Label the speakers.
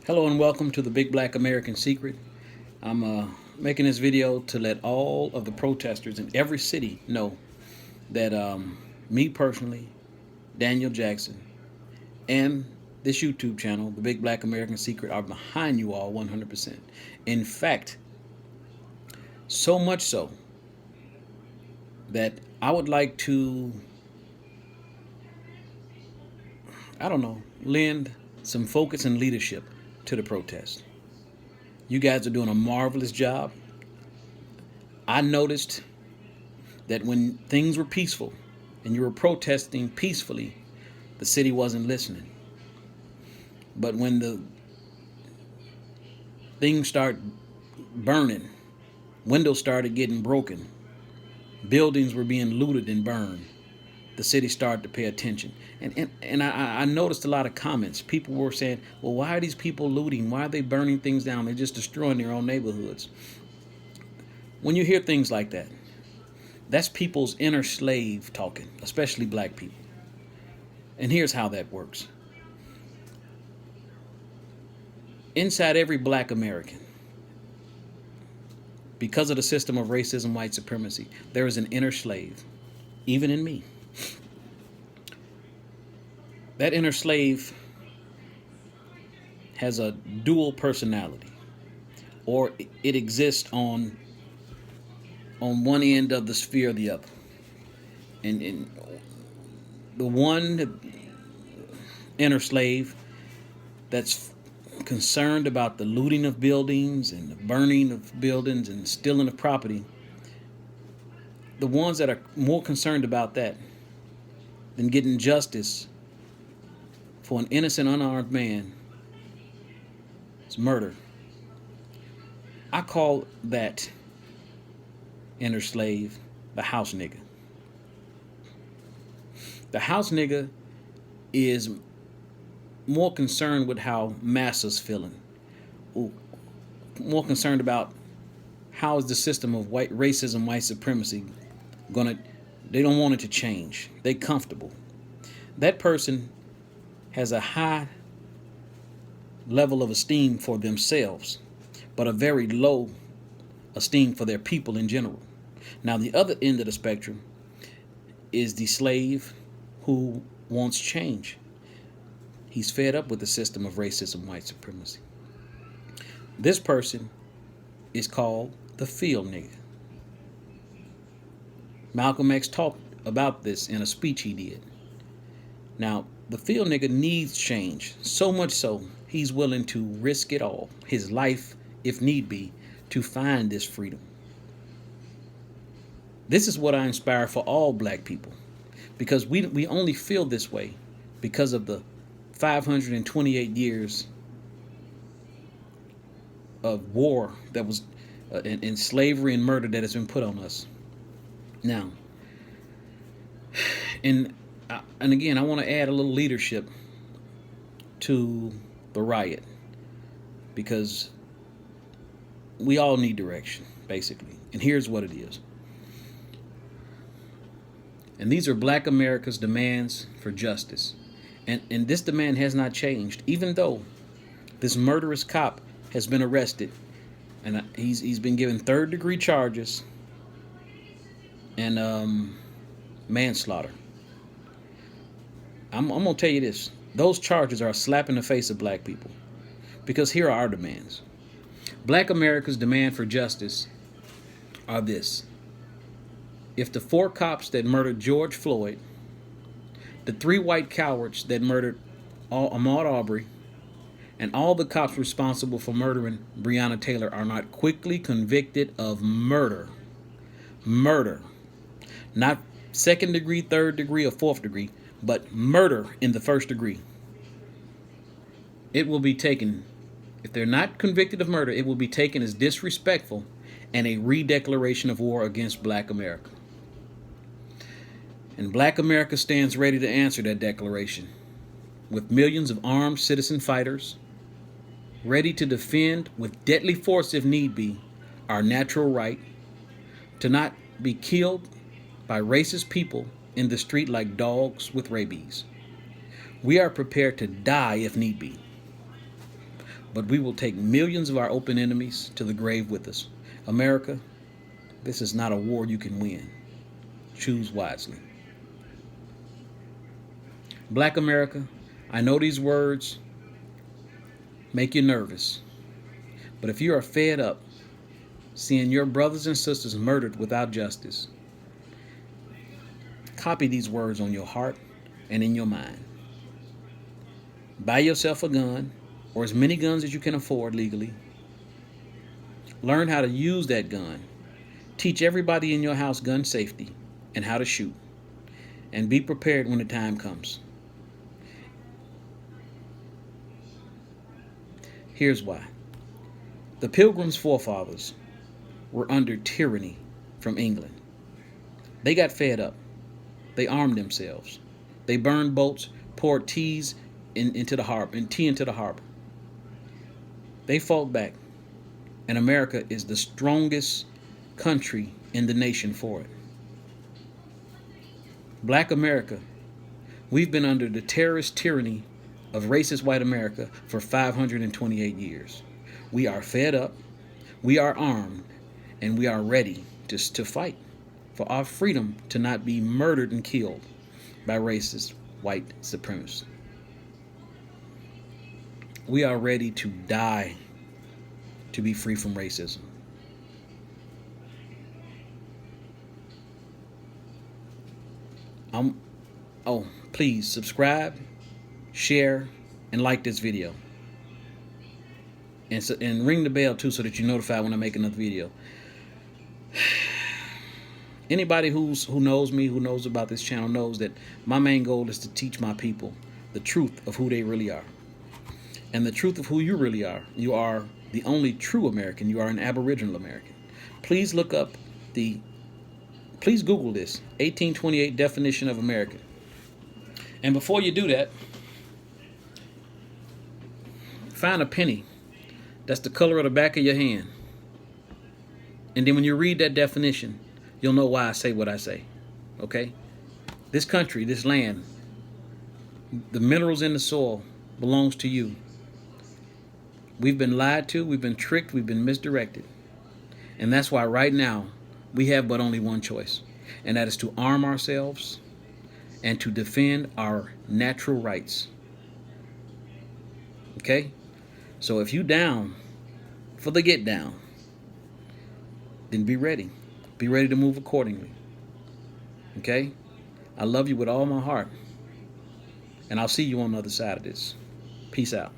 Speaker 1: Hello and welcome to the Big Black American Secret. I'm making this video to let all of the protesters in every city know that me personally, Daniel Jackson, and this YouTube channel, the Big Black American Secret, are behind you all 100%. In fact, so much so that I would like to, lend some focus and leadership to the protest. You guys are doing a marvelous job. I noticed that when things were peaceful and you were protesting peacefully, the city wasn't listening. But when the things start burning, windows started getting broken, buildings were being looted and burned, the city started to pay attention. And I noticed a lot of comments. People were saying, well, why are these people looting? Why are they burning things down? They're just destroying their own neighborhoods. When you hear things like that, that's people's inner slave talking, especially black people. And here's how that works. Inside every black American, because of the system of racism, white supremacy, there is an inner slave, even in me. That inner slave has a dual personality, or it exists on one end of the sphere or the other. And the one inner slave that's concerned about the looting of buildings and the burning of buildings and stealing of property, the ones that are more concerned about that than getting justice for an innocent, unarmed man is murder. I call that inner slave the house nigga. The house nigga is more concerned with how masses feeling, more concerned about how is the system of white racism, white supremacy they don't want it to change. They comfortable. That person has a high level of esteem for themselves, but a very low esteem for their people in general. Now, the other end of the spectrum is the slave who wants change. He's fed up with the system of racism, white supremacy. This person is called the field nigga. Malcolm X talked about this in a speech he did. Now, the field nigga needs change, so much so he's willing to risk it all, his life if need be, to find this freedom. This is what I inspire for all black people, because we only feel this way because of the 528 years of war that was in slavery and murder that has been put on us. Now, and again, I want to add a little leadership to the riot, because we all need direction, basically. And here's what it is. And these are black America's demands for justice. And this demand has not changed, even though this murderous cop has been arrested, and he's been given third-degree charges and manslaughter. I'm going to tell you this. Those charges are a slap in the face of black people, because here are our demands. Black America's demand for justice are this. If the 4 cops that murdered George Floyd, the 3 white cowards that murdered Ahmaud Arbery, and all the cops responsible for murdering Breonna Taylor are not quickly convicted of murder, not 2nd degree, 3rd degree, or 4th degree, but murder in the 1st degree, it will be taken, if they're not convicted of murder, it will be taken as disrespectful and a redeclaration of war against black America. And black America stands ready to answer that declaration with millions of armed citizen fighters ready to defend with deadly force if need be our natural right to not be killed by racist people in the street like dogs with rabies. We are prepared to die if need be. but we will take millions of our open enemies to the grave with us. America, this is not a war you can win. Choose wisely. Black America, I know these words make you nervous, but if you are fed up seeing your brothers and sisters murdered without justice, copy these words on your heart and in your mind. Buy yourself a gun, or as many guns as you can afford legally. Learn how to use that gun. Teach everybody in your house gun safety and how to shoot. And be prepared when the time comes. Here's why. The Pilgrims' forefathers were under tyranny from England. They got fed up. They armed themselves. They burned boats, poured tea into the harbor. They fought back, and America is the strongest country in the nation for it. Black America, we've been under the terrorist tyranny of racist white America for 528 years. We are fed up, we are armed, and we are ready to fight for our freedom to not be murdered and killed by racist white supremacists. We are ready to die to be free from racism. Please subscribe, share, and like this video. And ring the bell too so that you're notified when I make another video. Anybody who knows me, who knows about this channel, knows that my main goal is to teach my people the truth of who they really are. And the truth of who you really are. You are the only true American. You are an Aboriginal American. Please look up please Google this, 1828 definition of American. And before you do that, find a penny that's the color of the back of your hand. And then when you read that definition, you'll know why I say what I say. Okay? This country, this land, the minerals in the soil belongs to you. We've been lied to, we've been tricked, we've been misdirected. And that's why right now we have but only one choice, and that is to arm ourselves and to defend our natural rights. Okay? So if you down for the get down, then be ready. Be ready to move accordingly. Okay? I love you with all my heart. And I'll see you on the other side of this. Peace out.